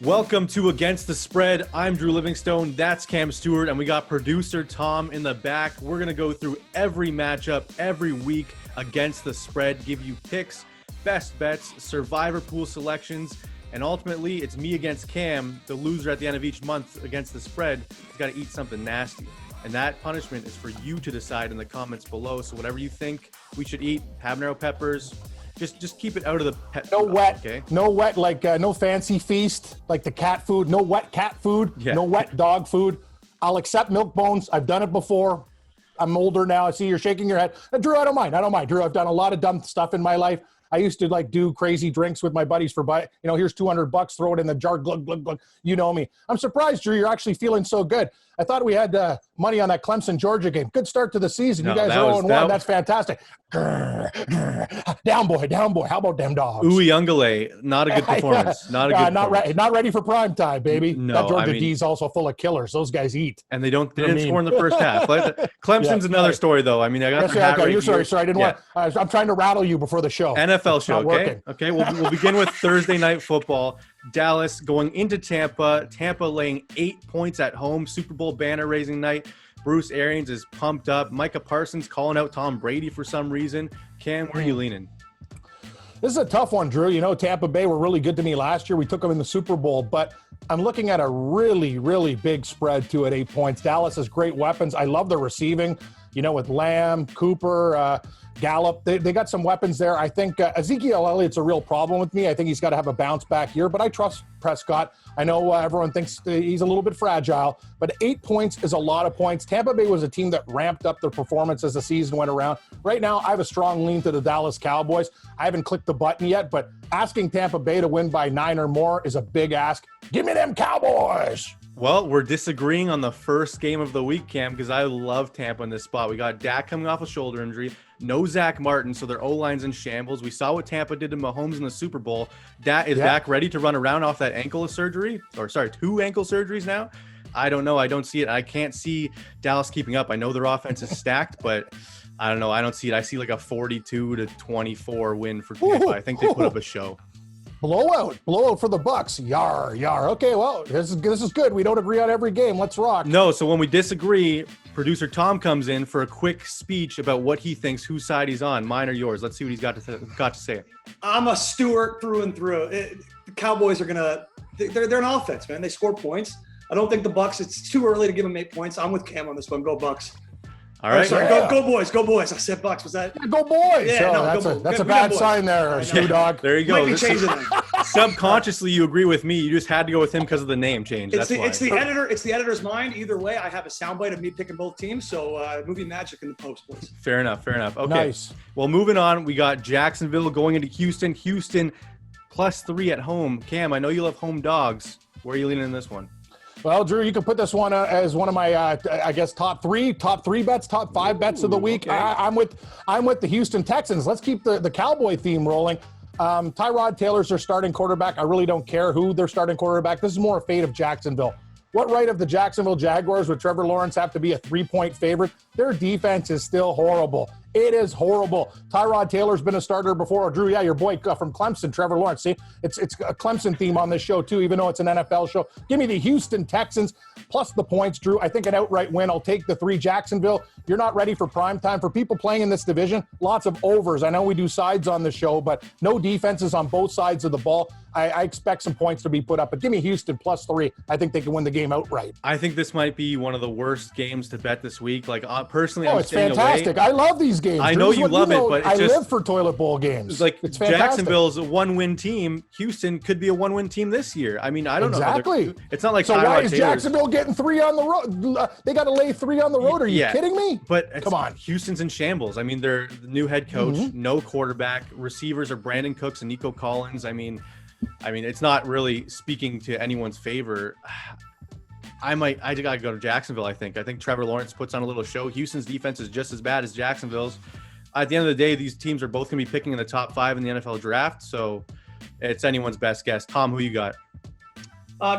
Welcome to Against the Spread. I'm Drew Livingstone. That's Cam Stewart, and we got producer Tom in the back. We're going to go through every matchup every week against the spread, give you picks, best bets, survivor pool selections, and ultimately it's me against Cam, the loser at the end of each month against the spread. He's got to eat something nasty. And that punishment is for you to decide in the comments below. So whatever you think we should eat, habanero peppers, just keep it out of the pet no food, wet, okay? No wet, like no fancy feast, like the cat food. No wet cat food. Yeah. No wet dog food. I'll accept milk bones. I've done it before. I'm older now. I see you're shaking your head. Drew, I don't mind. Drew, I've done a lot of dumb stuff in my life. I used to do crazy drinks with my buddies for here's $200, throw it in the jar, glug, glug, glug. You know me. I'm surprised, Drew, you're actually feeling so good. I thought we had money on that Clemson-Georgia game. Good start to the season. You guys are 0-1. That's fantastic. Down boy. How about them dogs? Uyungale, not a good performance. Not ready for prime time, baby. No, that Georgia D is also full of killers. Those guys eat. And they didn't score in the first half. Clemson's another story, though. I mean, I got the hat right You're here. sorry. I didn't want. I'm trying to rattle you before the show. NFL show, okay? Working. Okay, we'll begin with Thursday Night Football. Dallas going into Tampa. Tampa laying 8 points at home. Super Bowl banner-raising night. Bruce Arians is pumped up. Micah Parsons calling out Tom Brady for some reason. Cam, where are you leaning? This is a tough one, Drew. You know, Tampa Bay were really good to me last year. We took them in the Super Bowl, but I'm looking at a really, really big spread too at 8 points. Dallas has great weapons. I love the receiving, with Lamb, Cooper, Gallup. They got some weapons there. I think Ezekiel Elliott's a real problem with me. I think he's got to have a bounce back year, but I trust Prescott. I know everyone thinks he's a little bit fragile, but 8 points is a lot of points. Tampa Bay was a team that ramped up their performance as the season went around. Right now, I have a strong lean to the Dallas Cowboys. I haven't clicked the button yet, but asking Tampa Bay to win by 9 or more is a big ask. Give me them Cowboys! Well, we're disagreeing on the first game of the week, Cam, because I love Tampa in this spot. We got Dak coming off a shoulder injury. No Zach Martin, so their O-line's in shambles. We saw what Tampa did to Mahomes in the Super Bowl. Dak ready to run around off that ankle surgery? Or, sorry, 2 ankle surgeries now? I don't know. I don't see it. I can't see Dallas keeping up. I know their offense is stacked, but I don't know. I don't see it. I see like a 42-24 win for Tampa. I think they put up a show. Blowout for the Bucks. Yar. Okay, well, this is good. We don't agree on every game. Let's rock. No, so when we disagree, producer Tom comes in for a quick speech about what he thinks, whose side he's on. Mine or yours? Let's see what he's got to say. I'm a Stewart through and through. The Cowboys are they're an offense, man. They score points. I don't think the Bucks. It's too early to give them 8 points. I'm with Cam on this one. Go Bucks. All right. Sorry, go boys. I said Bucks. Was that? Yeah, go boys. Yeah, that's a bad sign there, Stew Dog. There you go. Might be changing that. Subconsciously, you agree with me. You just had to go with him because of the name change. It's the editor. It's the editor's mind. Either way, I have a soundbite of me picking both teams. So movie magic in the post, please. Fair enough. Okay. Nice. Well, moving on, we got Jacksonville going into Houston. Houston +3 at home. Cam, I know you love home dogs. Where are you leaning in this one? Well, Drew, you can put this one as one of my, top three bets, top 5 bets of the week. Okay. I'm with the Houston Texans. Let's keep the Cowboy theme rolling. Tyrod Taylor's their starting quarterback. I really don't care who their starting quarterback. This is more a fate of Jacksonville. What right of the Jacksonville Jaguars would Trevor Lawrence have to be a 3-point favorite? Their defense is still horrible. It is horrible. Tyrod Taylor's been a starter before. Drew, your boy from Clemson, Trevor Lawrence. See, it's a Clemson theme on this show, too, even though it's an NFL show. Give me the Houston Texans plus the points, Drew. I think an outright win. I'll take the 3 Jacksonville. You're not ready for prime time. For people playing in this division, lots of overs. I know we do sides on the show, but no defenses on both sides of the ball. I expect some points to be put up, but give me Houston +3. I think they can win the game outright. I think this might be one of the worst games to bet this week. Like, personally, I'm staying fantastic. I love these games. I know you love it, but I live for toilet bowl games. Like, it's fantastic. Jacksonville's a 1-win team. Houston could be a 1-win team this year. I mean, I don't know. Exactly. It's not like so. Tyrod Why is Taylor's... Jacksonville getting 3 on the road? They got to lay 3 on the road. Are you kidding me? But come on, Houston's in shambles. I mean, they're the new head coach, no quarterback. Receivers are Brandon Cooks and Nico Collins. I mean, it's not really speaking to anyone's favor. I gotta go to Jacksonville. I think Trevor Lawrence puts on a little show. Houston's defense is just as bad as Jacksonville's. At the end of the day, these teams are both gonna be picking in the top 5 in the NFL draft. So it's anyone's best guess. Tom, who you got?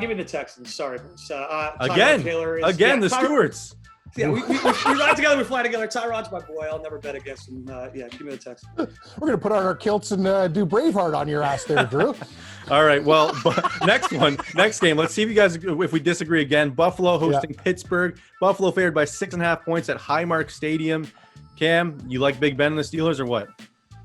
Give me the Texans. Sorry, again, Taylor the Stewarts. Yeah, we ride together, we fly together. Tyrod's my boy. I'll never bet against him. Yeah, give me the text. We're going to put on our kilts and do Braveheart on your ass there, Drew. All right. Well, next game. Let's see if we disagree again. Buffalo hosting Pittsburgh. Buffalo favored by 6.5 points at Highmark Stadium. Cam, you like Big Ben and the Steelers or what?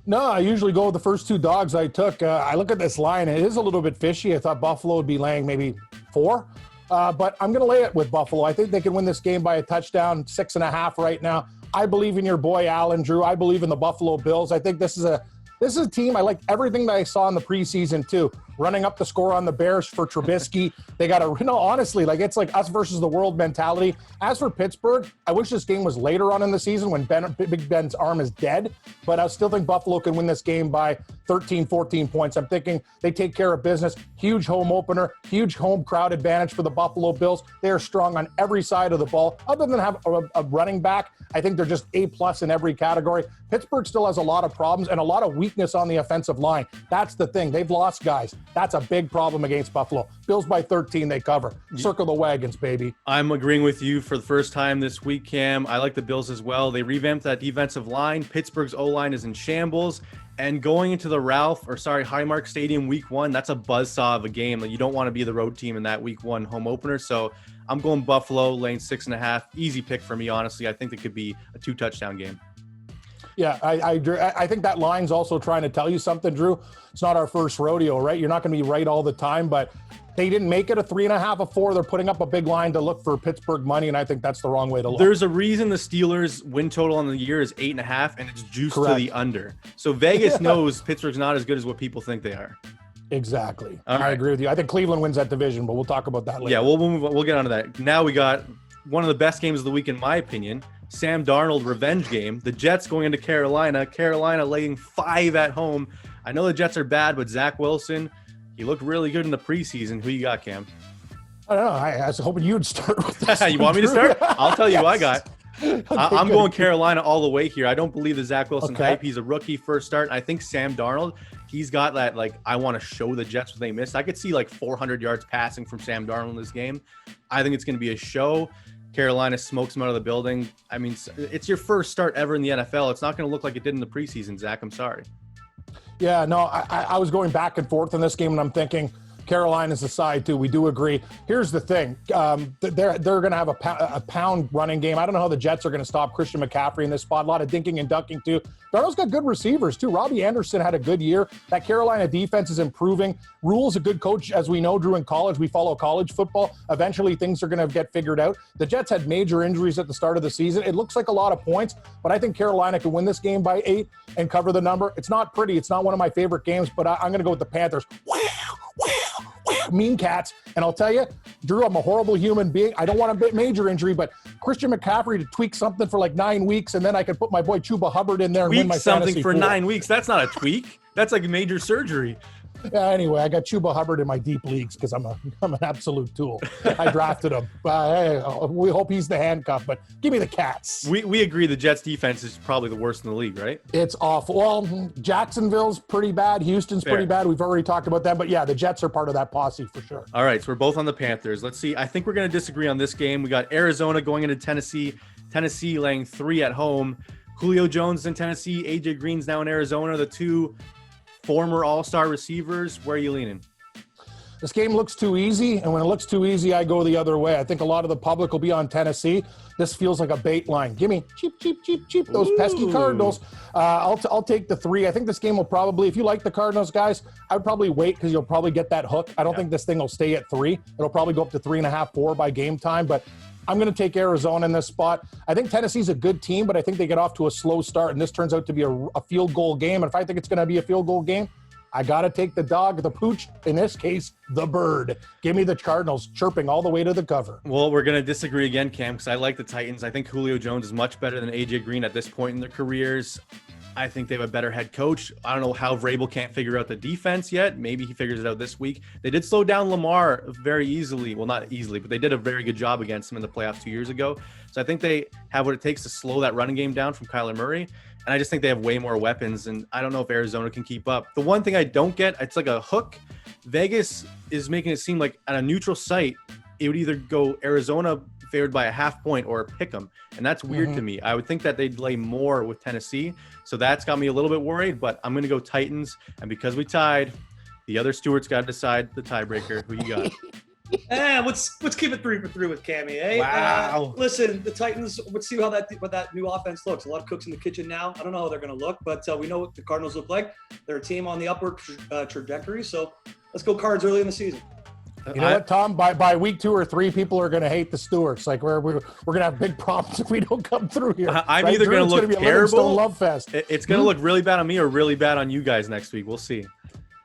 No, I usually go with the first two dogs I took. I look at this line. It is a little bit fishy. I thought Buffalo would be laying maybe 4. But I'm going to lay it with Buffalo. I think they can win this game by a touchdown, 6.5 right now. I believe in your boy, Allen, Drew. I believe in the Buffalo Bills. I think this is a team. I like everything that I saw in the preseason too. Running up the score on the Bears for Trubisky. They got honestly, it's like us versus the world mentality. As for Pittsburgh, I wish this game was later on in the season when Big Ben's arm is dead, but I still think Buffalo can win this game by 13, 14 points. I'm thinking they take care of business. Huge home opener, huge home crowd advantage for the Buffalo Bills. They are strong on every side of the ball. Other than have a running back, I think they're just A+ in every category. Pittsburgh still has a lot of problems and a lot of weakness on the offensive line. That's the thing. They've lost guys. That's a big problem against Buffalo. Bills by 13, they cover. Circle the wagons, baby. I'm agreeing with you for the first time this week, Cam. I like the Bills as well. They revamped that defensive line. Pittsburgh's O-line is in shambles. And going into the Highmark Stadium week 1, that's a buzzsaw of a game. You don't want to be the road team in that week 1 home opener. So I'm going Buffalo, laying 6.5. Easy pick for me, honestly. I think it could be a 2-touchdown game. Yeah, I think that line's also trying to tell you something, Drew. It's not our first rodeo, right? You're not going to be right all the time, but they didn't make it a 3.5, a 4. They're putting up a big line to look for Pittsburgh money, and I think that's the wrong way to look. There's a reason the Steelers' win total on the year is 8.5, and it's juiced to the under. So Vegas knows Pittsburgh's not as good as what people think they are. Exactly. All right. I agree with you. I think Cleveland wins that division, but we'll talk about that later. Yeah, we'll move on. We'll get onto that. Now we got one of the best games of the week, in my opinion. Sam Darnold revenge game. The Jets going into Carolina. Carolina laying 5 at home. I know the Jets are bad, but Zach Wilson, he looked really good in the preseason. Who you got, Cam? I don't know. I was hoping you'd start with this. You want me to start? I'll tell you who I got. I'm going Carolina all the way here. I don't believe the Zach Wilson hype. He's a rookie, first start. I think Sam Darnold, he's got that, I want to show the Jets what they missed. I could see 400 yards passing from Sam Darnold in this game. I think it's going to be a show. Carolina smokes him out of the building. I mean, it's your first start ever in the NFL. It's not going to look like it did in the preseason, Zach. I'm sorry. Yeah, no, I was going back and forth in this game, and I'm thinking Carolina's the side, too. We do agree. Here's the thing. They're going to have a pound running game. I don't know how the Jets are going to stop Christian McCaffrey in this spot. A lot of dinking and dunking, too. Darnold's got good receivers, too. Robbie Anderson had a good year. That Carolina defense is improving. Rule's a good coach, as we know, Drew, in college. We follow college football. Eventually, things are going to get figured out. The Jets had major injuries at the start of the season. It looks like a lot of points, but I think Carolina can win this game by 8 and cover the number. It's not pretty. It's not one of my favorite games, but I'm going to go with the Panthers. Mean cats. And I'll tell you, Drew, I'm a horrible human being. I don't want a major injury, but Christian McCaffrey to tweak something for 9 weeks, and then I can put my boy Chuba Hubbard in there and win my something for pool. 9 weeks. That's not a tweak. That's major surgery. Anyway, I got Chuba Hubbard in my deep leagues because I'm an absolute tool. I drafted him. We hope he's the handcuff, but give me the cats. We agree the Jets defense is probably the worst in the league, right? It's awful. Well, Jacksonville's pretty bad. Houston's pretty bad. We've already talked about that, but yeah, the Jets are part of that posse for sure. All right, so we're both on the Panthers. Let's see. I think we're going to disagree on this game. We got Arizona going into Tennessee. Tennessee laying 3 at home. Julio Jones in Tennessee. AJ Green's now in Arizona. The two former all-star receivers. Where are you leaning? This game looks too easy, and when it looks too easy, I go the other way. I think a lot of the public will be on Tennessee. This feels like a bait line. Give me cheap, those pesky Cardinals. I'll take the 3. I think this game will probably, if you like the Cardinals, guys, I would probably wait because you'll probably get that hook. I don't think this thing will stay at 3. It'll probably go up to 3.5, 4 by game time, but I'm going to take Arizona in this spot. I think Tennessee's a good team, but I think they get off to a slow start, and this turns out to be a field goal game. And if I think it's going to be a field goal game, I got to take the dog, the pooch, in this case, the bird. Give me the Cardinals chirping all the way to the cover. Well, we're going to disagree again, Cam, because I like the Titans. I think Julio Jones is much better than AJ Green at this point in their careers. I think they have a better head coach. I don't know how Vrabel can't figure out the defense yet. Maybe he figures it out this week. They did slow down Lamar very easily. Well, not easily, but they did a very good job against him in the playoffs 2 years ago. So I think they have what it takes to slow that running game down from Kyler Murray. And I just think they have way more weapons, and I don't know if Arizona can keep up. The one thing I don't get, it's like a hook. Vegas is making it seem like at a neutral site, it would either go Arizona favored by a half point or a pick 'em. And that's weird to me. I would think that they'd lay more with Tennessee. So that's got me a little bit worried, but I'm going to go Titans. And because we tied, the other Stewart's got to decide the tiebreaker. Who you got? Let's keep it 3 for 3 with Cammy, eh? Wow. Listen, the Titans. Let's see how that new offense looks. A lot of cooks in the kitchen now. I don't know how they're going to look, but we know what the Cardinals look like. They're a team on the upward trajectory. So let's go Cards early in the season. You know what, Tom? By week 2 or 3, people are going to hate the Stewarts. Like we're going to have big problems if we don't come through here. I'm either going to look terrible. Love fest. It's going to look really bad on me or really bad on you guys next week. We'll see.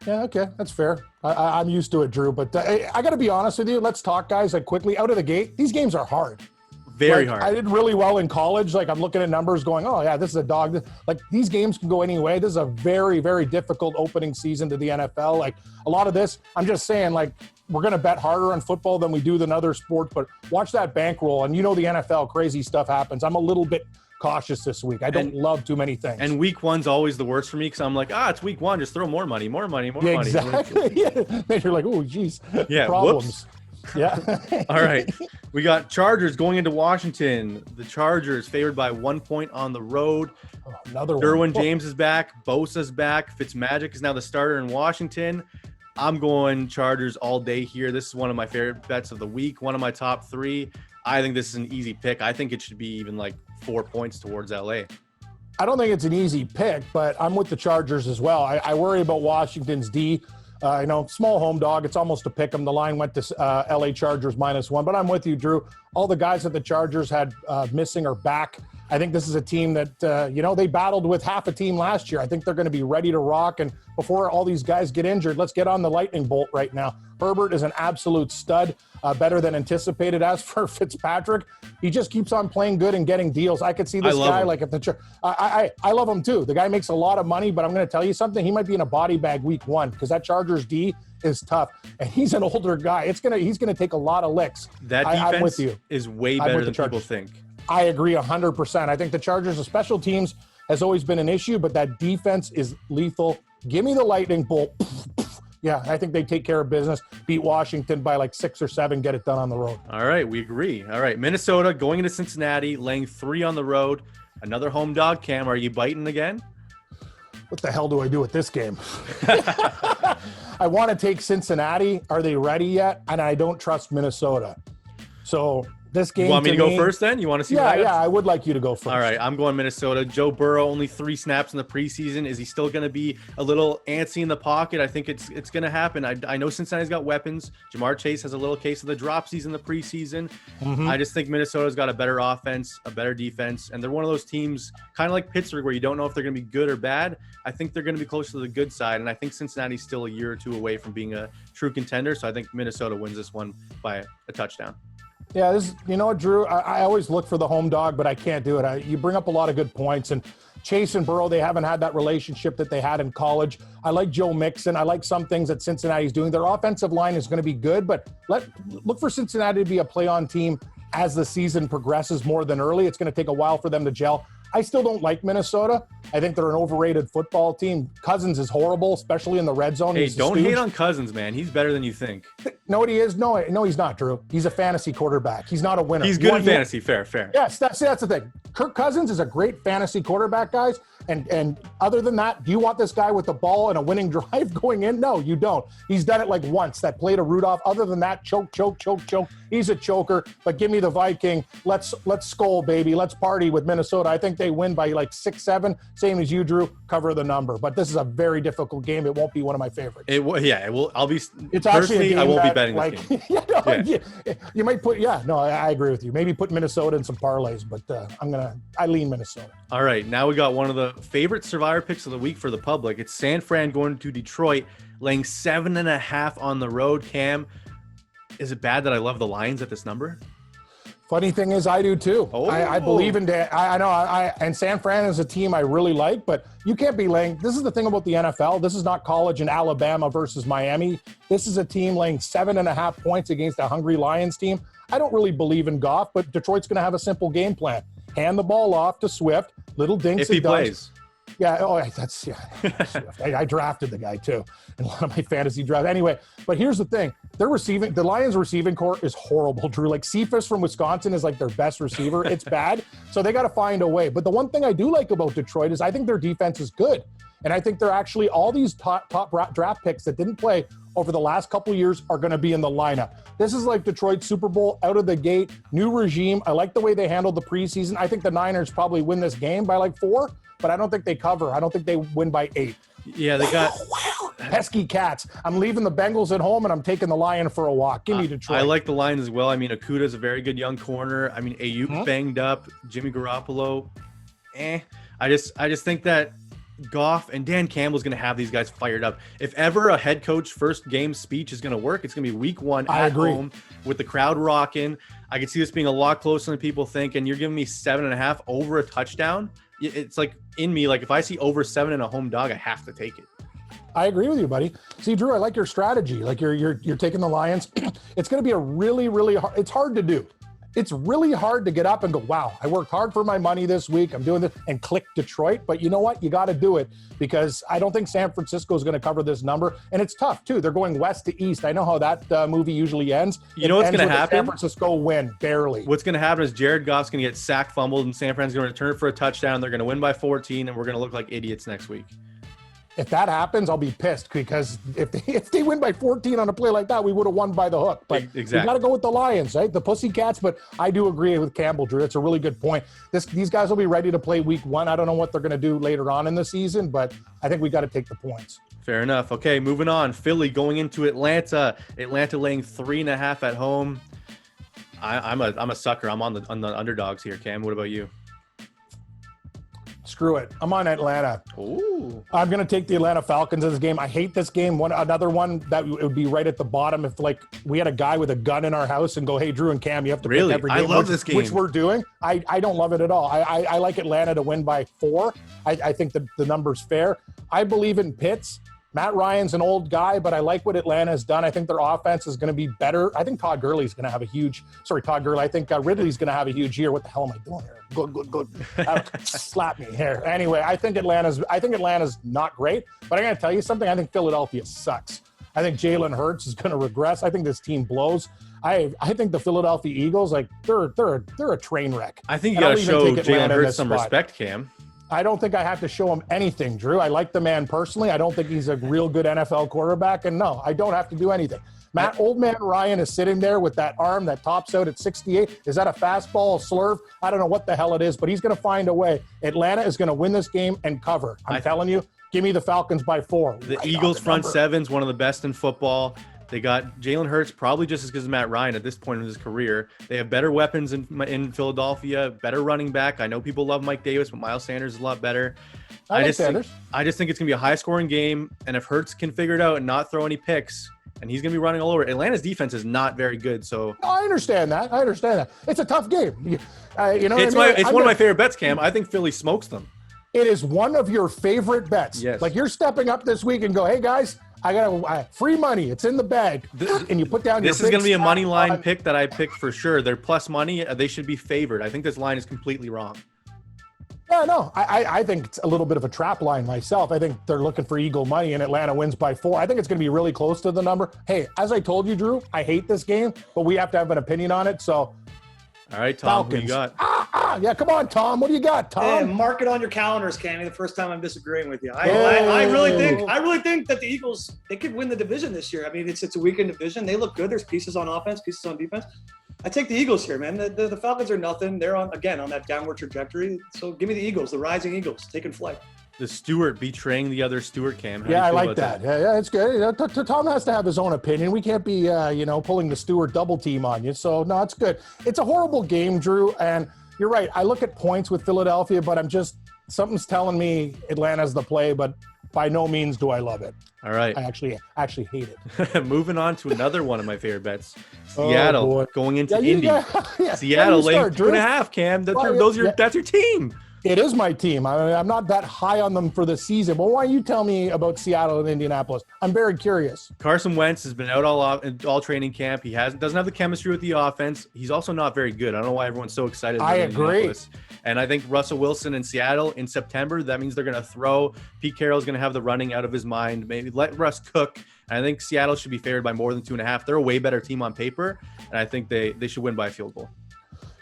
Yeah, okay, that's fair. I'm used to it, Drew. But I got to be honest with you. Let's talk, guys. Like quickly out of the gate, these games are hard. Very hard. I did really well in college. Like I'm looking at numbers, going, "Oh yeah, this is a dog." Like these games can go any way. This is a very, very difficult opening season to the NFL. Like a lot of this, I'm just saying, like we're going to bet harder on football than we do than other sports. But watch that bankroll, and you know the NFL, crazy stuff happens. I'm a little bit cautious this week. I don't love too many things. And week 1's always the worst for me because I'm like, it's week 1. Just throw more money. Yeah, exactly. Yeah. Then you're like, oh, geez. Yeah. Problems. Whoops. Yeah. All right. We got Chargers going into Washington. The Chargers favored by 1 point on the road. Oh, another one. Derwin James is back. Bosa's back. Fitzmagic is now the starter in Washington. I'm going Chargers all day here. This is one of my favorite bets of the week. One of my top 3. I think this is an easy pick. I think it should be even like 4 points towards LA. I don't think it's an easy pick, but I'm with the Chargers as well. I worry about Washington's D. Small home dog. It's almost a pick 'em. The line went to LA Chargers -1, but I'm with you, Drew. All the guys that the Chargers had missing are back. I think this is a team that, they battled with half a team last year. I think they're going to be ready to rock. And before all these guys get injured, let's get on the lightning bolt right now. Herbert is an absolute stud, better than anticipated. As for Fitzpatrick, he just keeps on playing good and getting deals. I could see this guy him. like if I love him too. The guy makes a lot of money, but I'm going to tell you something. He might be in a body bag week 1 because that Chargers D is tough, and he's an older guy. He's gonna take a lot of licks. That I'm with defense you. is way better than people think. I agree 100%. I think the Chargers, the special teams, has always been an issue, but that defense is lethal. Give me the lightning bolt. Yeah, I think they take care of business, beat Washington by like 6 or 7, get it done on the road. All right, we agree. All right, Minnesota going into Cincinnati, laying 3 on the road. Another home dog. Cam, are you biting again? What the hell do I do with this game? I want to take Cincinnati. Are they ready yet? And I don't trust Minnesota. So this game. You want me to go first then? You want to see? Yeah, I would like you to go first. All right, I'm going Minnesota. Joe Burrow, only 3 snaps in the preseason. Is he still going to be a little antsy in the pocket? I think it's going to happen. I know Cincinnati's got weapons. Jamar Chase has a little case of the dropsies in the preseason. I just think Minnesota's got a better offense, a better defense, and they're one of those teams, kind of like Pittsburgh, where you don't know if they're going to be good or bad. I think they're going to be close to the good side, and I think Cincinnati's still a year or 2 away from being a true contender. So I think Minnesota wins this one by a touchdown. Yeah, you know what, Drew? I always look for the home dog, but I can't do it. You bring up a lot of good points. And Chase and Burrow, they haven't had that relationship that they had in college. I like Joe Mixon. I like some things that Cincinnati's doing. Their offensive line is going to be good, but look for Cincinnati to be a play-on team as the season progresses more than early. It's going to take a while for them to gel. I still don't like Minnesota. I think they're an overrated football team. Cousins is horrible, especially in the red zone. Hey, don't hate on Cousins, man. He's better than you think. No, what he is? No, he's not, Drew. He's a fantasy quarterback. He's not a winner. He's good in fantasy. Fair. Yes, that's the thing. Kirk Cousins is a great fantasy quarterback, guys. And other than that, do you want this guy with the ball and a winning drive going in? No, you don't. He's done it like once. That play to Rudolph. Other than that, choke. He's a choker. But give me the Viking. Let's skull, baby. Let's party with Minnesota. I think they win by like 6-7. Same as you, Drew. Cover the number. But this is a very difficult game. It won't be one of my favorites. It will. I'll be. It's actually a game I won't be betting this game. You might put. Yeah, no, I agree with you. Maybe put Minnesota in some parlays, but I lean Minnesota. All right, now we got one of the favorite survivor picks of the week for the public. It's San Fran going to Detroit, laying 7.5 on the road. Cam, is it bad that I love the Lions at this number? Funny thing is, I do too. Oh. I believe in Dan. I know. And San Fran is a team I really like, but you can't be laying. This is the thing about the NFL. This is not college in Alabama versus Miami. This is a team laying 7.5 points against a hungry Lions team. I don't really believe in Goff, but Detroit's going to have a simple game plan. Hand the ball off to Swift. Little dinks if he plays. Yeah. Oh, that's I drafted the guy too in one of my fantasy drafts. Anyway, but here's the thing: the Lions' receiving core is horrible. Drew, like Cephas from Wisconsin is like their best receiver. It's bad, so they got to find a way. But the one thing I do like about Detroit is I think their defense is good, and I think they're actually all these top draft picks that didn't play over the last couple of years are going to be in the lineup. This is like Detroit's Super Bowl out of the gate, new regime. I like the way they handled the preseason. I think the Niners probably win this game by like 4, but I don't think they cover. I don't think they win by 8. Yeah, they got pesky cats. I'm leaving the Bengals at home and I'm taking the Lion for a walk. Give me Detroit. I like the Lions as well. I mean, Okuda's a very good young corner. I mean, Ayuk's banged up. Jimmy Garoppolo, I just think that Goff and Dan Campbell's going to have these guys fired up. If ever a head coach first game speech is going to work, it's going to be week 1 at home with the crowd rocking. I can see this being a lot closer than people think. And you're giving me 7.5 over a touchdown. It's like in me, like if I see over 7 and a home dog, I have to take it. I agree with you, buddy. See, Drew, I like your strategy. Like you're taking the Lions. It's going to be a really, really hard. It's hard to do. It's really hard to get up and go, wow, I worked hard for my money this week. I'm doing this and click Detroit. But you know what? You got to do it because I don't think San Francisco is going to cover this number. And it's tough, too. They're going west to east. I know how that movie usually ends. You know what's going to happen? San Francisco win, barely. What's going to happen is Jared Goff's going to get sacked, fumbled, and San Fran's going to return it for a touchdown. They're going to win by 14, and we're going to look like idiots next week. If that happens, I'll be pissed because if they win by 14 on a play like that, we would have won by the hook. But exactly. You got to go with the Lions, right? The Pussycats. But I do agree with Campbell, Drew. That's a really good point. These guys will be ready to play week 1. I don't know what they're going to do later on in the season, but I think we got to take the points. Fair enough. Okay, moving on. Philly going into Atlanta. Atlanta laying 3.5 at home. I'm a sucker. I'm on the underdogs here, Cam. What about you? Screw it. I'm on Atlanta. Ooh. I'm going to take the Atlanta Falcons in this game. I hate this game. Another one that would be right at the bottom if like we had a guy with a gun in our house and go, hey, Drew and Cam, you have to pick every game. I love this game. Which we're doing. I don't love it at all. I like Atlanta to win by 4. I think the number's fair. I believe in Pitts. Matt Ryan's an old guy, but I like what Atlanta has done. I think their offense is going to be better. I think Todd Gurley's going to have a huge – sorry, Todd Gurley. I think Ridley's going to have a huge year. What the hell am I doing here? Good. Slap me here. Anyway, I think Atlanta's not great, but I'm going to tell you something. I think Philadelphia sucks. I think Jalen Hurts is going to regress. I think this team blows. I think the Philadelphia Eagles, like they're a train wreck. I think you got to show Jalen Hurts some respect, Cam. I don't think I have to show him anything, Drew. I like the man personally. I don't think he's a real good NFL quarterback. And no, I don't have to do anything. Old man Ryan is sitting there with that arm that tops out at 68. Is that a fastball, a slurve? I don't know what the hell it is, but he's going to find a way. Atlanta is going to win this game and cover. I'm telling you, give me the Falcons by 4. The Eagles front seven's one of the best in football. They got Jalen Hurts probably just as good as Matt Ryan at this point in his career. They have better weapons in Philadelphia, better running back. I know people love Mike Davis, but Miles Sanders is a lot better. I just think it's going to be a high-scoring game, and if Hurts can figure it out and not throw any picks, and he's going to be running all over. Atlanta's defense is not very good, so I understand that. It's a tough game. It's one of my favorite bets, Cam. I think Philly smokes them. It is one of your favorite bets. Yes. Like you're stepping up this week and go, hey guys, I got free money. It's in the bag. And you put down your This is going to be a money line pick that I picked for sure. They're plus money. They should be favored. I think this line is completely wrong. Yeah, no, I think it's a little bit of a trap line myself. I think they're looking for Eagle money and Atlanta wins by 4. I think it's going to be really close to the number. Hey, as I told you, Drew, I hate this game, but we have to have an opinion on it. So, all right, Tom, Falcons. Who you got? Yeah, come on, Tom. What do you got, Tom? Mark it on your calendars, Cammy. The first time I'm disagreeing with you. I really think that the Eagles, they could win the division this year. I mean, it's a weakened division. They look good. There's pieces on offense, pieces on defense. I take the Eagles here, man. The Falcons are nothing. They're on that downward trajectory. So give me the Eagles, the rising Eagles, taking flight. The Stewart betraying the other Stewart, Cam. Yeah, I like that. Yeah, it's good. Tom has to have his own opinion. We can't be, pulling the Stewart double team on you. So, no, it's good. It's a horrible game, Drew. And you're right. I look at points with Philadelphia, but something's telling me Atlanta's the play, but by no means do I love it. All right. I actually hate it. Moving on to another one of my favorite bets. Seattle going into Indy. Yeah. Seattle laying 2.5, Cam. That's your team. It is my team. I'm not that high on them for the season. But why don't you tell me about Seattle and Indianapolis? I'm very curious. Carson Wentz has been out all training camp. He doesn't have the chemistry with the offense. He's also not very good. I don't know why everyone's so excited. I agree. And I think Russell Wilson in Seattle in September, that means they're going to throw. Pete Carroll's going to have the running out of his mind. Maybe let Russ cook. And I think Seattle should be favored by more than 2.5. They're a way better team on paper, and I think they should win by a field goal.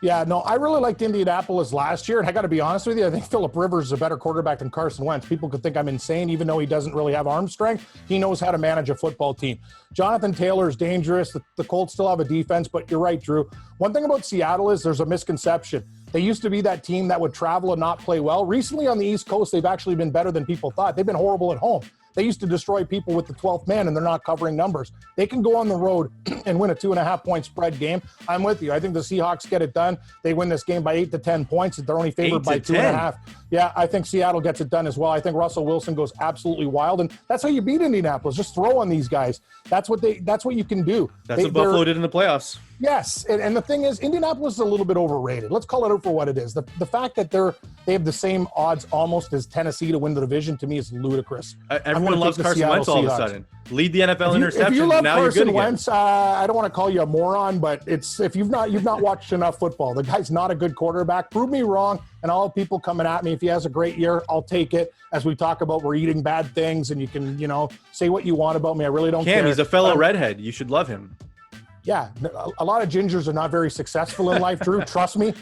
Yeah, no, I really liked Indianapolis last year, and I got to be honest with you, I think Phillip Rivers is a better quarterback than Carson Wentz. People could think I'm insane, even though he doesn't really have arm strength. He knows how to manage a football team. Jonathan Taylor is dangerous. The Colts still have a defense, but you're right, Drew. One thing about Seattle is there's a misconception. They used to be that team that would travel and not play well. Recently on the East Coast, they've actually been better than people thought. They've been horrible at home. They used to destroy people with the 12th man, and they're not covering numbers. They can go on the road and win a 2.5-point spread game. I'm with you. I think the Seahawks get it done. They win this game by 8 to 10 points. They're only favored by 2.5. Yeah, I think Seattle gets it done as well. I think Russell Wilson goes absolutely wild, and that's how you beat Indianapolis. Just throw on these guys. That's what you can do. That's what Buffalo did in the playoffs. Yes, and the thing is, Indianapolis is a little bit overrated. Let's call it out for what it is. The fact that they have the same odds almost as Tennessee to win the division, to me, is ludicrous. Everyone loves Carson Wentz all of a sudden. Lead the NFL interception. If you love now Carson you're good Wentz, I don't want to call you a moron, but if you've not watched enough football. The guy's not a good quarterback. Prove me wrong, and all the people coming at me. If he has a great year, I'll take it. As we talk about, we're eating bad things, and you can say what you want about me. I really don't care. Cam, he's a fellow redhead. You should love him. Yeah, a lot of gingers are not very successful in life, Drew. Trust me.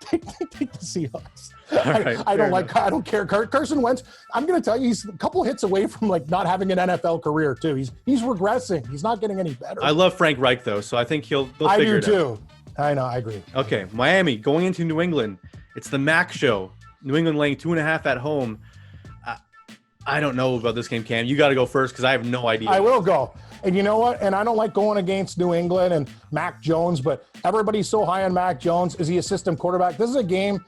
Take the Seahawks. Right, I don't care. Carson Wentz, I'm going to tell you, he's a couple hits away from not having an NFL career too. He's regressing. He's not getting any better. I love Frank Reich though, so I think they'll figure it out. I do too. I know. I agree. Okay, Miami going into New England. It's the Mac show. New England laying 2.5 at home. I don't know about this game, Cam. You got to go first because I have no idea. I will go. And you know what? And I don't like going against New England and Mac Jones, but everybody's so high on Mac Jones. Is he a system quarterback? This is a game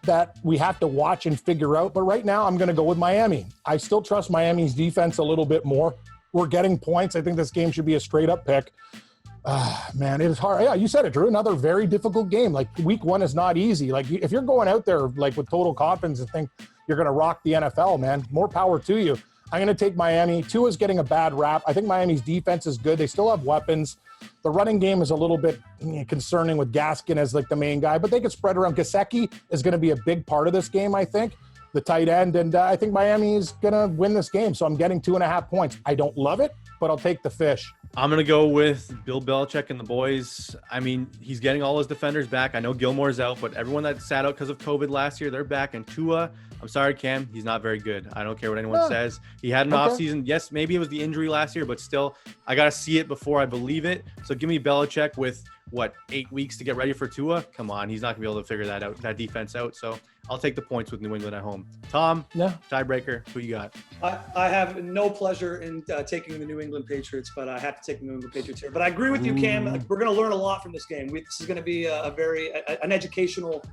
that we have to watch and figure out. But right now, I'm going to go with Miami. I still trust Miami's defense a little bit more. We're getting points. I think this game should be a straight-up pick. Man, it is hard. Yeah, you said it, Drew. Another very difficult game. Week one is not easy. If you're going out there with total confidence and think you're going to rock the NFL, man, more power to you. I'm going to take Miami. Tua's getting a bad rap. I think Miami's defense is good. They still have weapons. The running game is a little bit concerning with Gaskin as the main guy, but they can spread around. Gesicki is going to be a big part of this game, I think, the tight end. And I think Miami is going to win this game. So I'm getting 2.5 points. I don't love it, but I'll take the fish. I'm going to go with Bill Belichick and the boys. I mean, he's getting all his defenders back. I know Gilmore's out, but everyone that sat out because of COVID last year, they're back. And Tua, I'm sorry, Cam, he's not very good. I don't care what anyone says. He had an offseason. Yes, maybe it was the injury last year, but still, I got to see it before I believe it. So give me Belichick with, 8 weeks to get ready for Tua? Come on, he's not going to be able to figure that defense out. So I'll take the points with New England at home. Tom, tiebreaker, who you got? I have no pleasure in taking the New England Patriots, but I have to take the New England Patriots here. But I agree with you, Cam. We're going to learn a lot from this game. This is going to be an educational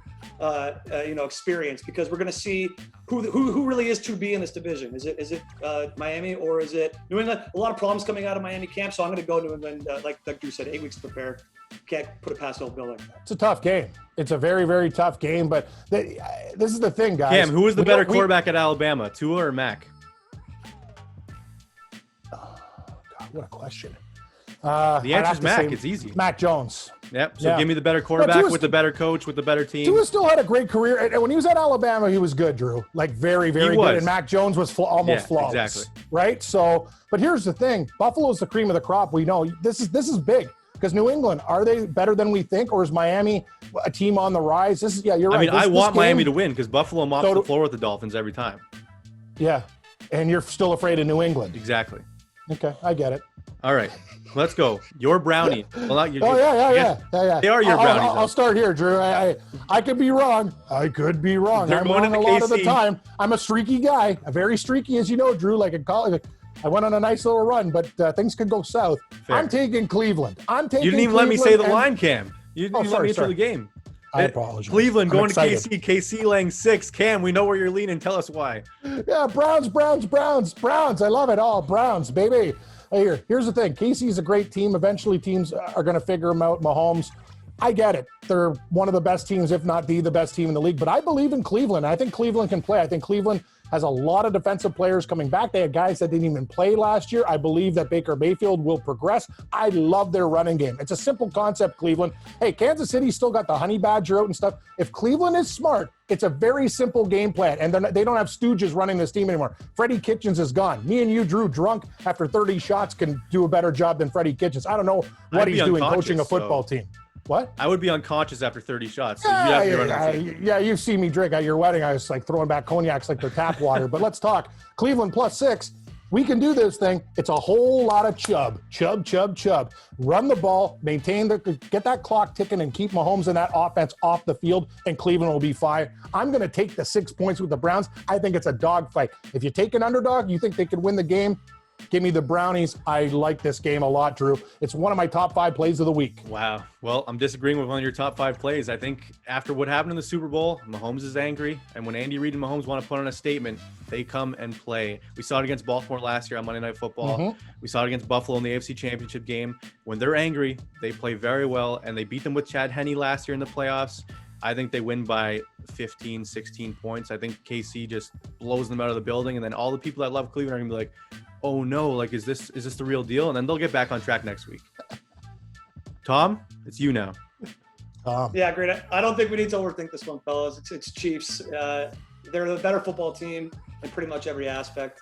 experience, because we're going to see who really is to be in this division. Is it Miami or is it New England? A lot of problems coming out of Miami camp, so I'm going to go New England. Like Drew said, 8 weeks to prepare. Can't put it past old Bill. It's a tough game. It's a very, very tough game, but this is the thing, guys. Cam, who is the better quarterback at Alabama, Tua or Mac? Oh, God, what a question. The answer is Mac. It's easy. Mac Jones. Yep. So give me the better quarterback with the better coach with the better team. Tua still had a great career. And when he was at Alabama, he was good, Drew. Very, very good. And Mac Jones was almost flawless. Exactly. Right? So, but here's the thing. Buffalo's the cream of the crop. We know this is big. Because New England, are they better than we think, or is Miami a team on the rise? You're right. I mean, I want Miami to win because Buffalo mops the floor with the Dolphins every time. Yeah, and you're still afraid of New England. Exactly. Okay, I get it. All right, let's go. Your brownie. Well, not your. Yeah. They are your brownies. I'll start here, Drew. I could be wrong. They're going wrong into a KC. lot of the time. I'm a streaky guy, a very streaky, as you know, Drew. Like in college. I went on a nice little run, but things could go south. Fair. I'm taking Cleveland. You didn't even let me say the line, Cam. You didn't even let me enter the game. I apologize. Cleveland going to KC. KC laying 6. Cam, we know where you're leaning. Tell us why. Yeah, Browns. I love it all. Browns, baby. Here's the thing. KC's a great team. Eventually, teams are going to figure them out. Mahomes. I get it. They're one of the best teams, if not the best team in the league. But I believe in Cleveland. I think Cleveland can play. I think Cleveland has a lot of defensive players coming back. They had guys that didn't even play last year. I believe that Baker Mayfield will progress. I love their running game. It's a simple concept, Cleveland. Hey, Kansas City still got the honey badger out and stuff. If Cleveland is smart, it's a very simple game plan, and they don't have stooges running this team anymore. Freddie Kitchens is gone. Me and you, Drew, drunk after 30 shots, can do a better job than Freddie Kitchens. I don't know what he's doing coaching a football team. What? I would be unconscious after 30 shots. So yeah, you've seen me drink at your wedding. I was like throwing back cognacs like they're tap water. But let's talk. Cleveland +6. We can do this thing. It's a whole lot of chub. Run the ball, get that clock ticking, and keep Mahomes and that offense off the field, and Cleveland will be fine. I'm going to take the 6 points with the Browns. I think it's a dogfight. If you take an underdog, you think they could win the game, give me the Brownies. I like this game a lot, Drew. It's one of my top 5 plays of the week. Wow. Well, I'm disagreeing with one of your top 5 plays. I think after what happened in the Super Bowl, Mahomes is angry. And when Andy Reid and Mahomes want to put on a statement, they come and play. We saw it against Baltimore last year on Monday Night Football. Mm-hmm. We saw it against Buffalo in the AFC Championship game. When they're angry, they play very well. And they beat them with Chad Henne last year in the playoffs. I think they win by 15, 16 points. I think KC just blows them out of the building. And then all the people that love Cleveland are going to be like, oh no, like, is this the real deal? And then they'll get back on track next week. Tom, it's you now. Yeah, great. I don't think we need to overthink this one, fellas. It's Chiefs. They're the better football team in pretty much every aspect.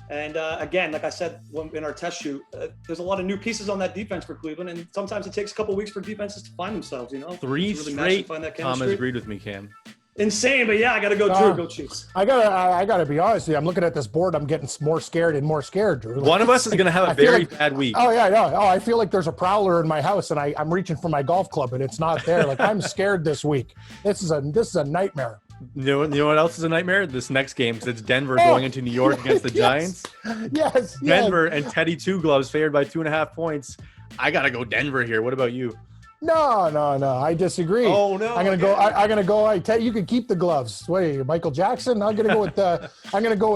And again, like I said in our test shoot, there's a lot of new pieces on that defense for Cleveland, and sometimes it takes a couple weeks for defenses to find themselves. 3 straight. Tom has agreed with me, Cam. Insane, but yeah, I got to go Drew. Go Chiefs. I gotta be honest with you. I'm looking at this board. I'm getting more scared and more scared, Drew. One of us is gonna have a very bad week. Oh yeah, no. Oh, I feel like there's a prowler in my house, and I'm reaching for my golf club, and it's not there. Like, I'm scared this week. This is a nightmare. You know what else is a nightmare? This next game, because it's Denver going into New York against the Giants. Yes. Denver and Teddy Two Gloves favored by 2.5 points. I gotta go Denver here. What about you? No. I disagree. Oh no! I'm gonna go. I tell you can keep the gloves. Wait, Michael Jackson. I'm gonna go with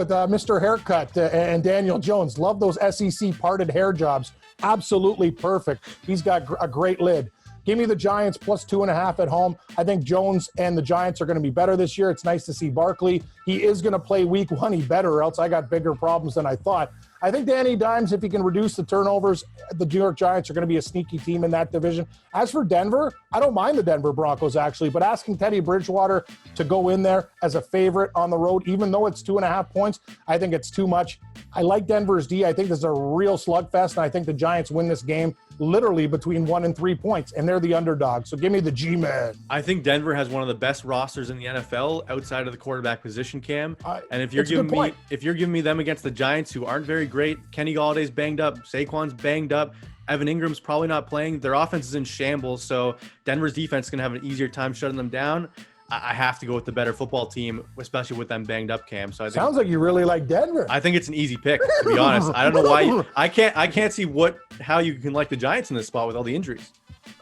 Mr. Haircut and Daniel Jones. Love those SEC parted hair jobs. Absolutely perfect. He's got a great lid. Give me the Giants +2.5 at home. I think Jones and the Giants are going to be better this year. It's nice to see Barkley. He is going to play week 1. He better, or else I got bigger problems than I thought. I think Danny Dimes, if he can reduce the turnovers, the New York Giants are going to be a sneaky team in that division. As for Denver, I don't mind the Denver Broncos, actually, but asking Teddy Bridgewater to go in there as a favorite on the road, even though it's 2.5 points, I think it's too much. I like Denver's D. I think this is a real slugfest, and I think the Giants win this game literally between 1 and 3 points, and they're the underdog. So give me the G-Man. I think Denver has one of the best rosters in the NFL outside of the quarterback position, Cam. And if you're giving me them against the Giants, who aren't very great, Kenny Galladay's banged up, Saquon's banged up, Evan Ingram's probably not playing. Their offense is in shambles, so Denver's defense is going to have an easier time shutting them down. I have to go with the better football team, especially with them banged up, Cam. So I think, sounds like you really like Denver. I think it's an easy pick, to be honest. I don't know why I can't see how you can like the Giants in this spot with all the injuries.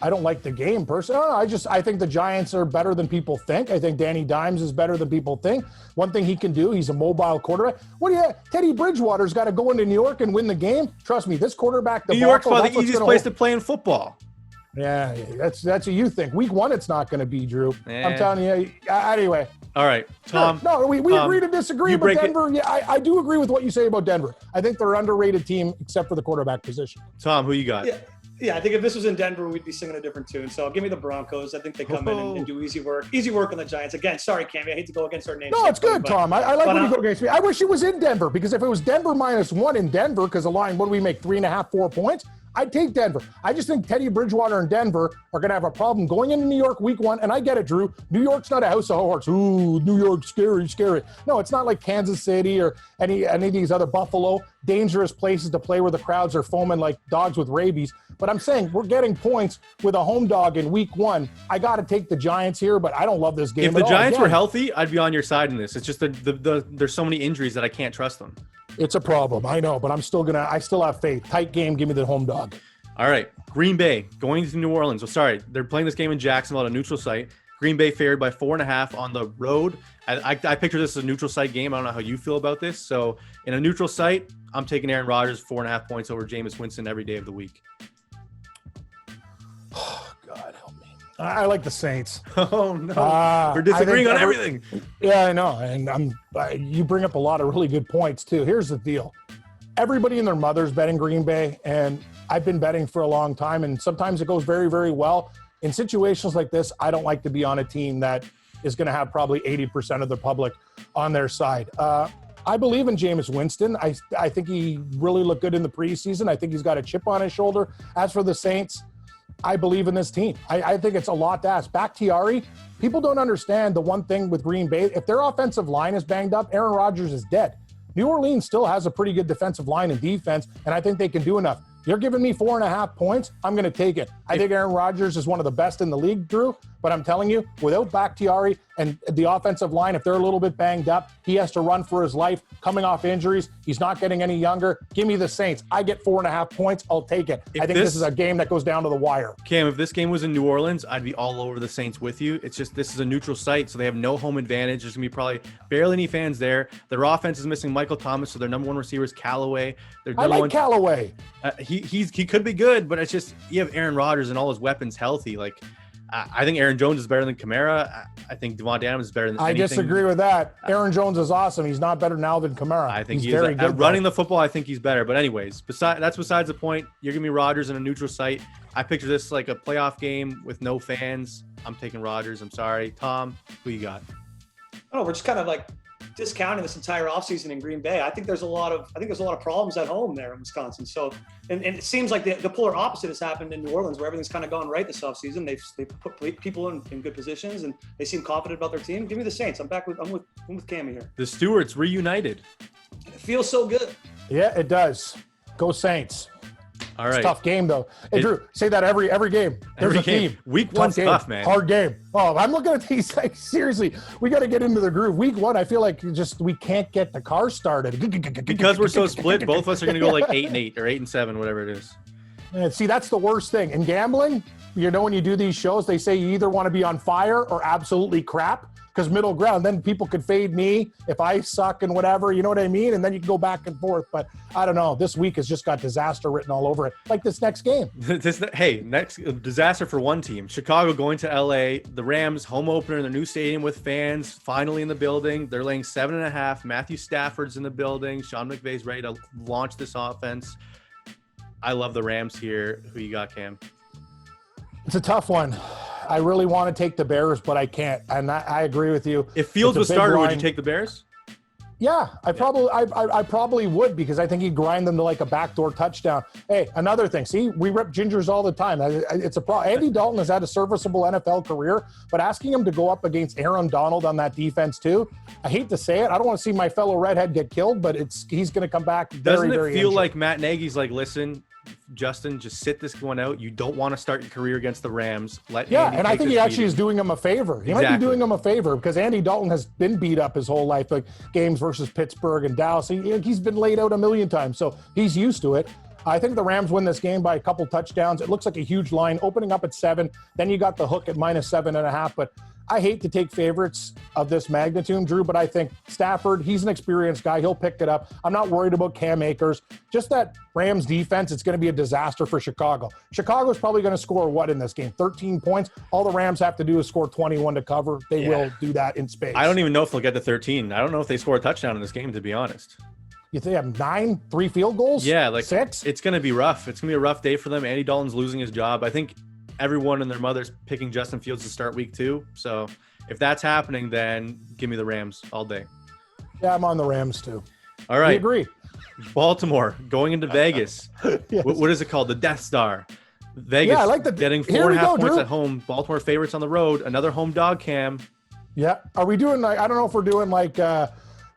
I don't like the game personally. I think the Giants are better than people think. I think Danny Dimes is better than people think. One thing he can do, he's a mobile quarterback. Teddy Bridgewater's got to go into New York and win the game. Trust me, this quarterback. New York's probably the easiest place to play in football. Yeah, that's what you think. Week 1, it's not going to be, Drew. I'm telling you. Anyway. All right, Tom. No, we agree to disagree with Denver. Yeah, I do agree with what you say about Denver. I think they're an underrated team, except for the quarterback position. Tom, who you got? Yeah, I think if this was in Denver, we'd be singing a different tune. So give me the Broncos. I think they come in and do easy work. Easy work on the Giants. Again, sorry, Cammy. I hate to go against our name. No, it's good, Tom. I like when you go against me. I wish it was in Denver, because if it was Denver -1 in Denver, because the line, what do we make, 3.5, 4 points? I'd take Denver. I just think Teddy Bridgewater and Denver are going to have a problem going into New York week 1. And I get it, Drew. New York's not a house of horrors. Ooh, New York, scary. No, it's not like Kansas City or any of these other Buffalo, dangerous places to play where the crowds are foaming like dogs with rabies. But I'm saying we're getting points with a home dog in week 1. I got to take the Giants here, but I don't love this game. If the Giants were healthy, I'd be on your side in this. It's just there's so many injuries that I can't trust them. It's a problem, I know, but I still have faith. Tight game, give me the home dog. All right, Green Bay going to New Orleans. They're playing this game in Jacksonville at a neutral site. Green Bay favored by 4.5 on the road. I picture this as a neutral site game. I don't know how you feel about this. So in a neutral site, I'm taking Aaron Rodgers 4.5 points over Jameis Winston every day of the week. Oh, God help me. I like the Saints. Oh no, we're disagreeing on everything. Yeah, I know, and you bring up a lot of really good points too. Here's the deal: everybody and their mother's betting Green Bay, and I've been betting for a long time, and sometimes it goes very, very well. In situations like this, I don't like to be on a team that is going to have probably 80% of the public on their side. I believe in Jameis Winston. I think he really looked good in the preseason. I think he's got a chip on his shoulder. As for the Saints, I believe in this team. I think it's a lot to ask. Bakhtiari, people don't understand the one thing with Green Bay. If their offensive line is banged up, Aaron Rodgers is dead. New Orleans still has a pretty good defensive line and defense, and I think they can do enough. You're giving me 4.5 points, I'm going to take it. I think Aaron Rodgers is one of the best in the league, Drew, but I'm telling you, without Bakhtiari and the offensive line, if they're a little bit banged up, he has to run for his life, coming off injuries. He's not getting any younger. Give me the Saints. I get 4.5 points. I'll take it. I think this is a game that goes down to the wire. Cam, if this game was in New Orleans, I'd be all over the Saints with you. It's just this is a neutral site, so they have no home advantage. There's going to be probably barely any fans there. Their offense is missing Michael Thomas, so their number one receiver is Callaway. I like Callaway. He could be good, but it's just you have Aaron Rodgers and all his weapons healthy. Like I think Aaron Jones is better than Kamara. I think Devontae Adams is better than anything. I disagree with that. Aaron Jones is awesome. He's not better now than Kamara. I think he's very good. Running the football, I think he's better. But anyways, that's besides the point. You're giving me Rodgers in a neutral site. I picture this like a playoff game with no fans. I'm taking Rodgers. I'm sorry. Tom, who you got? Oh, we're just kind of like discounting this entire offseason in Green Bay. I think there's a lot of problems at home there in Wisconsin. So, and it seems like the polar opposite has happened in New Orleans, where everything's kind of gone right this offseason. They've put people in good positions, and they seem confident about their team. Give me the Saints. I'm with Cammy here. The Stewarts reunited. It feels so good. Yeah, it does. Go Saints. All right. It's a tough game, though. Hey, Drew, say that every game. There's a theme. Week one's tough, man. Hard game. Oh, I'm looking at these. Like, seriously, we got to get into the groove. Week one, I feel like we can't get the car started. Because we're so split, both of us are going to go like 8-8 or 8-7, whatever it is. And see, that's the worst thing. In gambling, when you do these shows, they say you either want to be on fire or absolutely crap. Because middle ground, then people could fade me if I suck and whatever, you know what I mean? And then you can go back and forth. But I don't know. This week has just got disaster written all over it. Like this next game. Next disaster for one team. Chicago going to LA. The Rams home opener in their new stadium with fans finally in the building. They're laying 7.5. Matthew Stafford's in the building. Sean McVay's ready to launch this offense. I love the Rams here. Who you got, Cam? It's a tough one. I really want to take the Bears, but I can't. And I agree with you. If Fields was starter, would you take the Bears? Yeah, I probably would, because I think he'd grind them to like a backdoor touchdown. Hey, another thing. See, we rip gingers all the time. It's a problem. Andy Dalton has had a serviceable NFL career, but asking him to go up against Aaron Donald on that defense too, I hate to say it. I don't want to see my fellow redhead get killed, but he's going to come back very, Doesn't it very feel injured. like Matt Nagy's like, listen, Justin, just sit this one out. You don't want to start your career against the Rams. And I think he actually is doing him a favor. He might be doing him a favor, because Andy Dalton has been beat up his whole life, like games versus Pittsburgh and Dallas. He's been laid out a million times, so he's used to it. I think the Rams win this game by a couple touchdowns. It looks like a huge line, opening up at 7. Then you got the hook at -7.5. But I hate to take favorites of this magnitude, Drew, but I think Stafford, he's an experienced guy. He'll pick it up. I'm not worried about Cam Akers. Just that Rams defense, it's going to be a disaster for Chicago. Chicago's probably going to score what in this game? 13 points. All the Rams have to do is score 21 to cover. They will do that in spades. I don't even know if they'll get to 13. I don't know if they score a touchdown in this game, to be honest. You think they have 9, 3 field goals? Yeah, like 6? It's going to be rough. It's going to be a rough day for them. Andy Dalton's losing his job. I think everyone and their mother's picking Justin Fields to start week 2. So if that's happening, then give me the Rams all day. Yeah, I'm on the Rams too. All right. We agree. Baltimore going into Vegas. Yes. What is it called? The Death Star. Vegas I like getting 4.5 points Drew. at home. Baltimore favorites on the road. Another home dog, Cam. Yeah. Are we doing like, I don't know if we're doing like,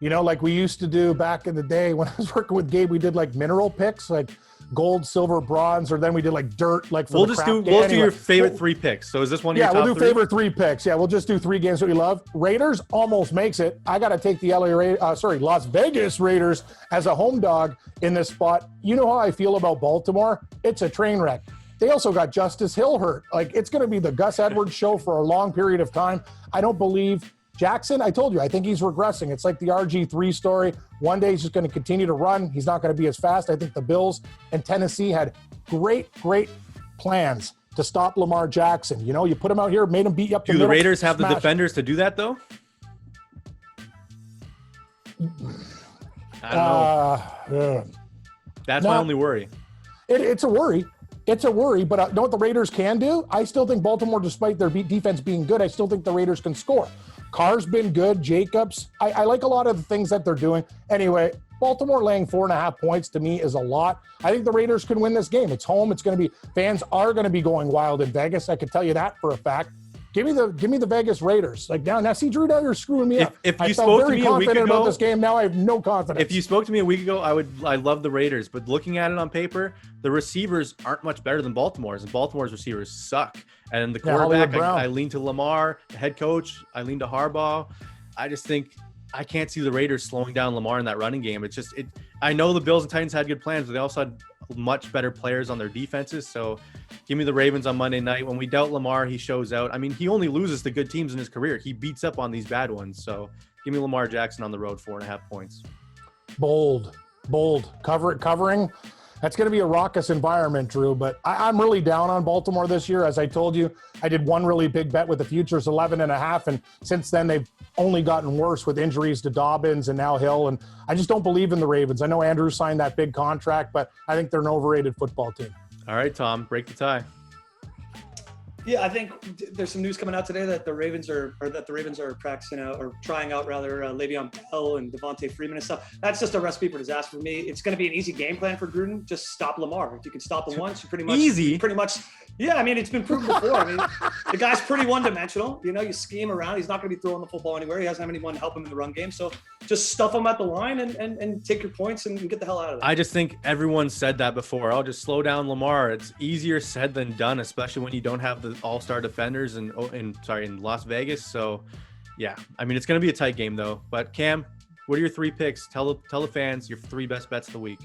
like we used to do back in the day when I was working with Gabe, we did like mineral picks, like gold, silver, bronze, or then we did like dirt, like for We'll do your favorite 3 picks. So is this one of your top 3? We'll do favorite 3 picks. Yeah, we'll just do 3 games that we love. Raiders almost makes it. I got to take the Las Vegas Raiders as a home dog in this spot. You know how I feel about Baltimore? It's a train wreck. They also got Justice Hill hurt. Like, it's going to be the Gus Edwards show for a long period of time. I don't believe Jackson, I told you, I think he's regressing. It's like the RG3 story. One day he's just going to continue to run. He's not going to be as fast. I think the Bills and Tennessee had great plans to stop Lamar Jackson. You put him out here, made him beat you up. Do the Raiders have the defenders to do that, though? I don't know. That's my only worry. It's a worry. It's a worry, but know what the Raiders can do? I still think Baltimore, despite their defense being good, I still think the Raiders can score. Carr's been good. Jacobs. I like a lot of the things that they're doing. Anyway, Baltimore laying 4.5 points to me is a lot. I think the Raiders can win this game. It's home. It's going to be, fans are going to be going wild in Vegas. I can tell you that for a fact. Give me the Vegas Raiders. Like now see, Drew, now you're screwing me up. If I you felt spoke to very me a week confident ago about this game, now I have no confidence. If you spoke to me a week ago, I love the Raiders. But looking at it on paper, the receivers aren't much better than Baltimore's, and Baltimore's receivers suck. And the quarterback, I lean to Lamar. The head coach, I lean to Harbaugh. I just think I can't see the Raiders slowing down Lamar in that running game. I know the Bills and Titans had good plans, but they also had much better players on their defenses. So give me the Ravens on Monday night. When we doubt Lamar, he shows out. I mean, he only loses to good teams in his career. He beats up on these bad ones. So give me Lamar Jackson on the road, 4.5 points. Bold. Covering. That's going to be a raucous environment, Drew, but I'm really down on Baltimore this year. As I told you, I did one really big bet with the futures, 11.5, and since then they've only gotten worse with injuries to Dobbins and now Hill, and I just don't believe in the Ravens. I know Andrew signed that big contract, but I think they're an overrated football team. All right, Tom, break the tie. Yeah, I think there's some news coming out today that the Ravens are practicing out or trying out rather Le'Veon Bell and Devontae Freeman and stuff. That's just a recipe for disaster for me. It's going to be an easy game plan for Gruden. Just stop Lamar. If you can stop him once, you pretty much. Yeah, I mean, it's been proven before. I mean, the guy's pretty one-dimensional. You scheme around. He's not going to be throwing the football anywhere. He doesn't have anyone to help him in the run game. So just stuff him at the line and take your points and get the hell out of there. I just think everyone said that before. I'll just slow down Lamar. It's easier said than done, especially when you don't have the all-star defenders in Las Vegas. So, yeah, I mean, it's going to be a tight game, though. But, Cam, what are your 3 picks? Tell the fans your 3 best bets of the week.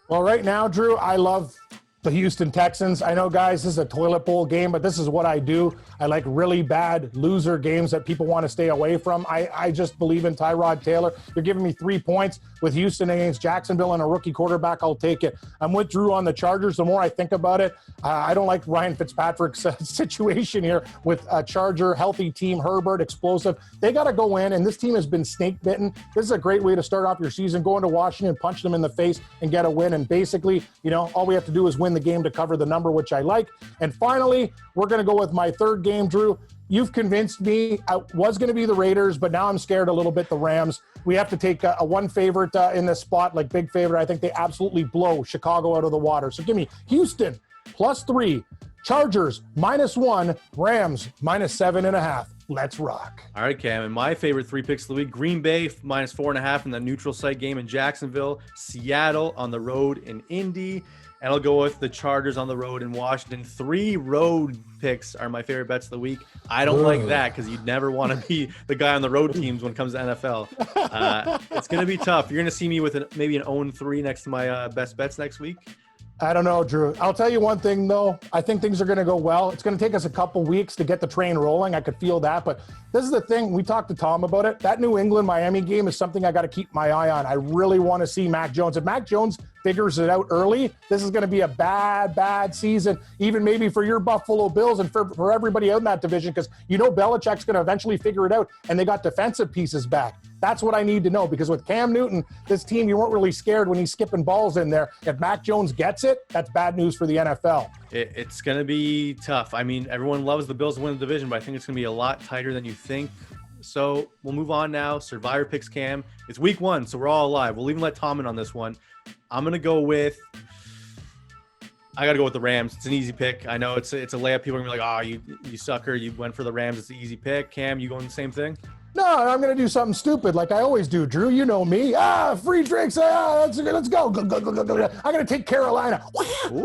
Well, right now, Drew, I love the Houston Texans. I know, guys, this is a toilet bowl game, but this is what I do. I like really bad loser games that people want to stay away from. I just believe in Tyrod Taylor. You're giving me 3 points with Houston against Jacksonville and a rookie quarterback. I'll take it. I'm with Drew on the Chargers. The more I think about it, I don't like Ryan Fitzpatrick's situation here with a Charger healthy team, Herbert, explosive. They got to go in, and this team has been snake bitten. This is a great way to start off your season, go into Washington, punch them in the face, and get a win. And basically, all we have to do is win the game to cover the number, which I like. And finally, we're going to go with my 3rd game, Drew. You've convinced me. I was going to be the Raiders, but now I'm scared a little bit the Rams. We have to take a one favorite in this spot, like big favorite. I think they absolutely blow Chicago out of the water. So give me Houston +3, Chargers -1, Rams -7.5. Let's rock. All right, Cam. And my favorite 3 picks of the week: Green Bay -4.5 in the neutral site game in Jacksonville, Seattle on the road in Indy. And I'll go with the Chargers on the road in Washington. 3 road picks are my favorite bets of the week. I don't like that because you'd never want to be the guy on the road teams when it comes to NFL. It's going to be tough. You're going to see me with maybe an 0-3 next to my best bets next week. I don't know, Drew. I'll tell you one thing, though. I think things are going to go well. It's going to take us a couple weeks to get the train rolling. I could feel that. But this is the thing. We talked to Tom about it. That New England-Miami game is something I got to keep my eye on. I really want to see Mac Jones. If Mac Jones figures it out early, this is going to be a bad season, even maybe for your Buffalo Bills and for everybody out in that division, because Belichick's going to eventually figure it out, and they got defensive pieces back. That's what I need to know, because with Cam Newton, this team, you weren't really scared when he's skipping balls in there. If Mac Jones gets it, that's bad news for the NFL. It's going to be tough. I mean, everyone loves the Bills to win the division, but I think it's going to be a lot tighter than you think. So we'll move on now. Survivor picks, Cam. It's week 1, so we're all alive. We'll even let Tom in on this one. I'm going to go with – I got to go with the Rams. It's an easy pick. I know it's a layup. People are going to be like, oh, you sucker. You went for the Rams. It's an easy pick. Cam, you going the same thing? No, I'm going to do something stupid like I always do, Drew. You know me. Free drinks. Let's go. I'm going to take Carolina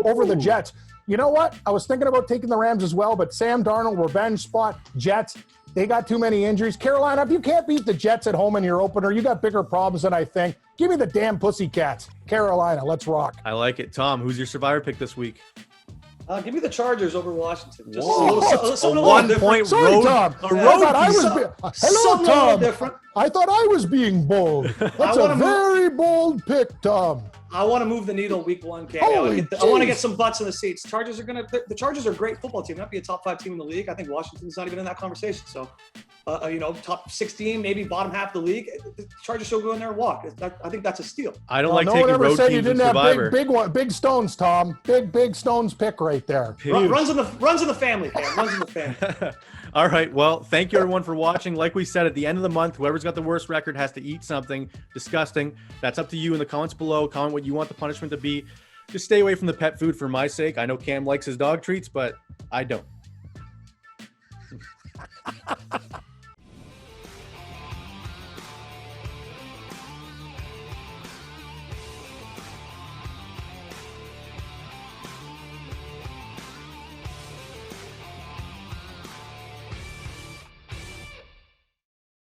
over the Jets. You know what? I was thinking about taking the Rams as well, but Sam Darnold, revenge spot, Jets. They got too many injuries. Carolina, if you can't beat the Jets at home in your opener, you got bigger problems than I think. Give me the damn Pussycats. Carolina, let's rock. I like it. Tom, who's your Survivor pick this week? Give me the Chargers over Washington. Just Whoa. something A a little 1 different. point Sorry, road. Tom. A I road thought I piece. was hello, Something a little Tom. different. I thought I was being bold. That's a wanna move- very bold pick, Tom. I want to move the needle week 1, Cam. Holy I want to jeez. get some butts in the seats. The Chargers are a great football team. They might be a top 5 team in the league. I think Washington's not even in that conversation. So, top 16, maybe bottom half of the league. The Chargers should go in there and walk. I think that's a steal. I don't Well, like no taking one ever road said you teams in didn't have Survivor. big stones, Tom. Big stones pick right there. Huge. Runs in the family, Cam. Runs in the family. All right. Well, thank you everyone for watching. Like we said, at the end of the month, whoever's got the worst record has to eat something disgusting. That's up to you in the comments below. Comment what you want the punishment to be. Just stay away from the pet food for my sake. I know Cam likes his dog treats, but I don't.